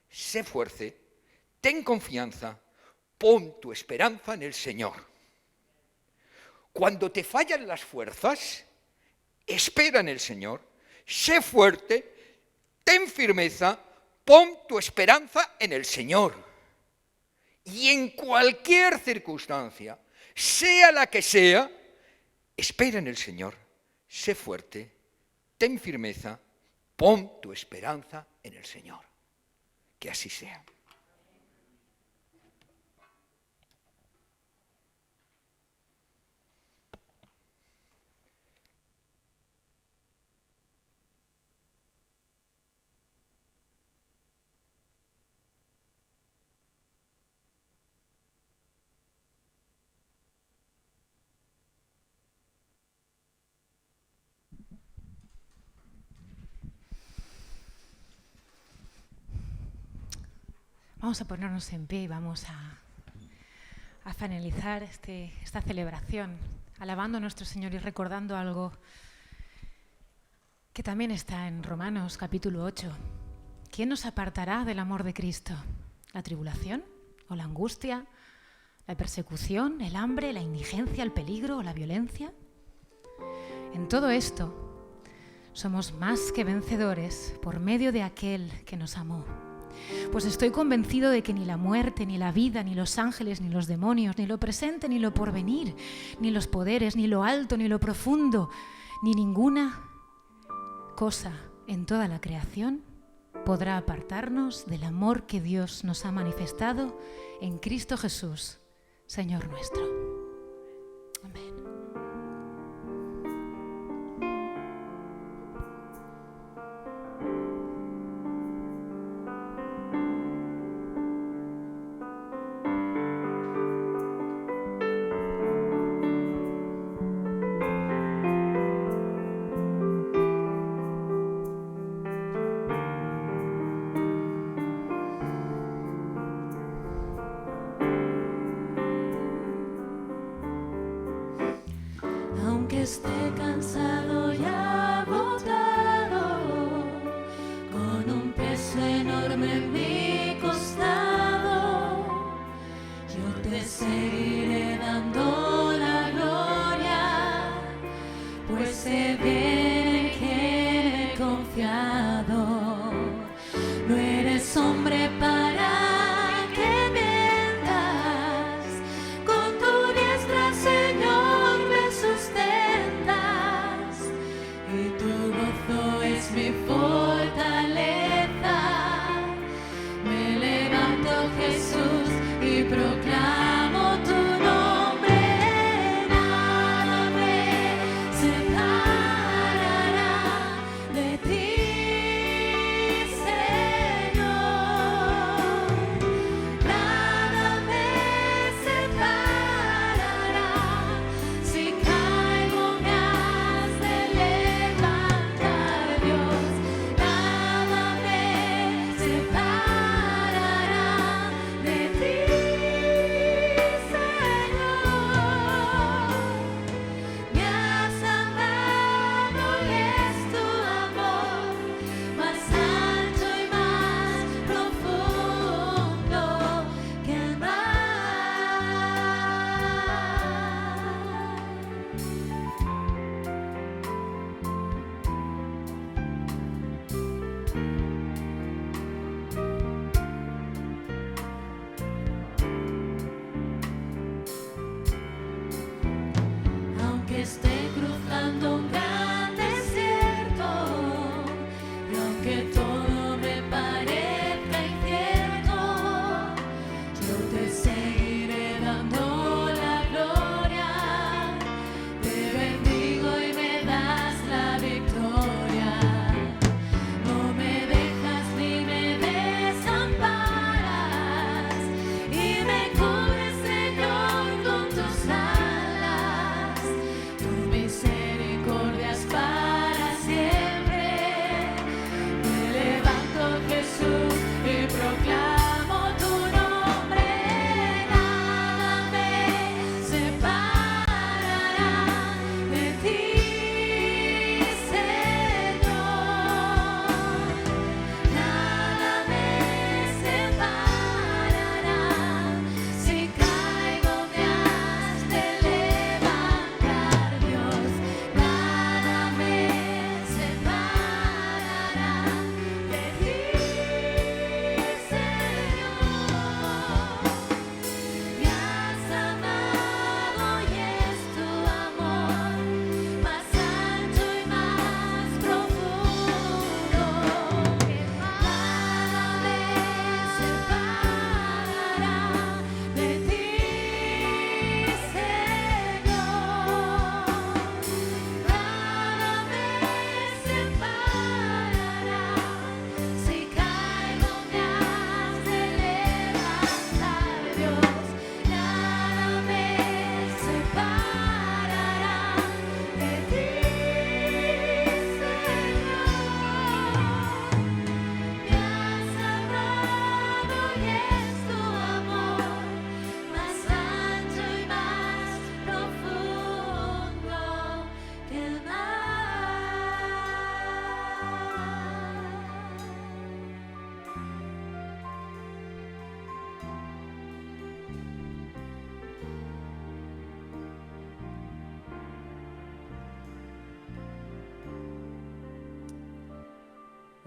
sé fuerte, ten confianza, pon tu esperanza en el Señor. Cuando te fallan las fuerzas, espera en el Señor, sé fuerte, ten firmeza, pon tu esperanza en el Señor. Y en cualquier circunstancia, sea la que sea, espera en el Señor, sé fuerte, ten firmeza, pon tu esperanza en el Señor. Que así sea. Vamos a ponernos en pie y vamos a finalizar esta celebración, alabando a nuestro Señor y recordando algo que también está en Romanos capítulo 8. ¿Quién nos apartará del amor de Cristo? ¿La tribulación o la angustia? ¿La persecución, el hambre, la indigencia, el peligro o la violencia? En todo esto somos más que vencedores por medio de aquel que nos amó. Pues estoy convencido de que ni la muerte, ni la vida, ni los ángeles, ni los demonios, ni lo presente, ni lo porvenir, ni los poderes, ni lo alto, ni lo profundo, ni ninguna cosa en toda la creación podrá apartarnos del amor que Dios nos ha manifestado en Cristo Jesús, Señor nuestro. Amén. Esté cansado y agotado, con un peso enorme en mi costado, yo te seguiré dando la gloria, pues sé bien en quién he confiado. No eres hombre para que mientas, con tu diestra, Señor, me sustentas. Mi fortaleza, me levanto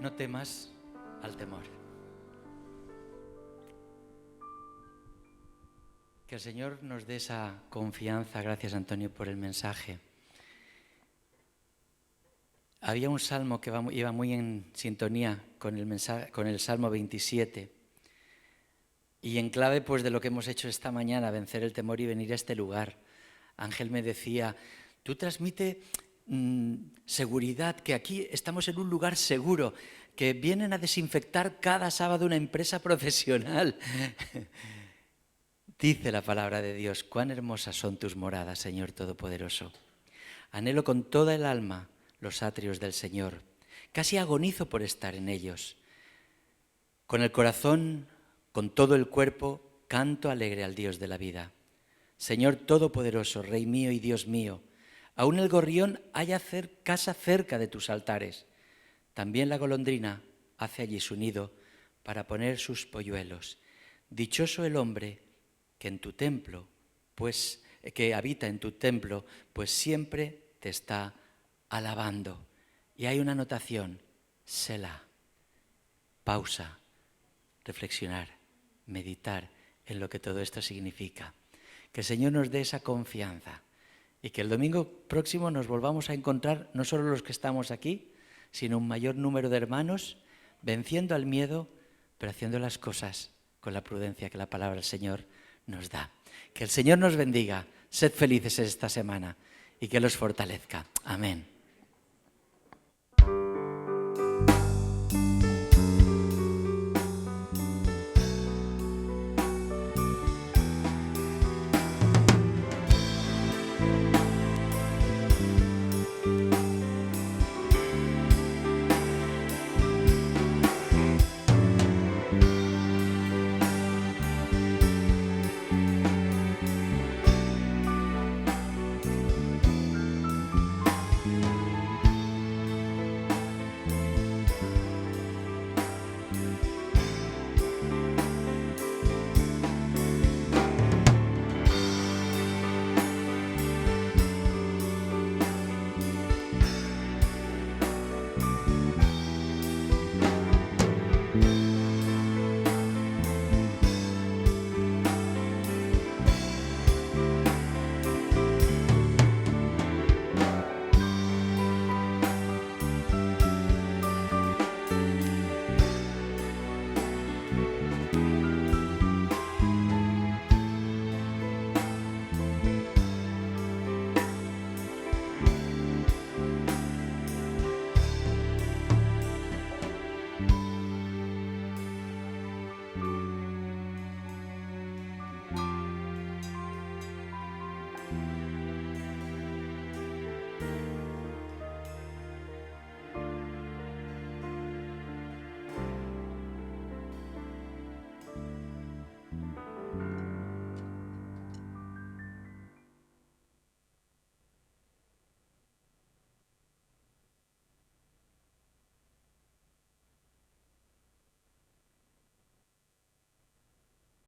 No temas al temor. Que el Señor nos dé esa confianza. Gracias, Antonio, por el mensaje. Había un salmo que iba muy en sintonía con el Salmo 27. Y en clave pues de lo que hemos hecho esta mañana, vencer el temor y venir a este lugar. Ángel me decía, tú transmite seguridad, que aquí estamos en un lugar seguro, que vienen a desinfectar cada sábado una empresa profesional. Dice la palabra de Dios, cuán hermosas son tus moradas, Señor Todopoderoso. Anhelo con toda el alma los atrios del Señor. Casi agonizo por estar en ellos. Con el corazón, con todo el cuerpo, canto alegre al Dios de la vida. Señor Todopoderoso, Rey mío y Dios mío, aún el gorrión halla casa cerca de tus altares. También la golondrina hace allí su nido para poner sus polluelos. Dichoso el hombre que en tu templo, pues que habita en tu templo, pues siempre te está alabando. Y hay una anotación, Selah, pausa, reflexionar, meditar en lo que todo esto significa. Que el Señor nos dé esa confianza y que el domingo próximo nos volvamos a encontrar no solo los que estamos aquí, sino un mayor número de hermanos, venciendo al miedo, pero haciendo las cosas con la prudencia que la palabra del Señor nos da. Que el Señor nos bendiga, sed felices esta semana y que los fortalezca. Amén.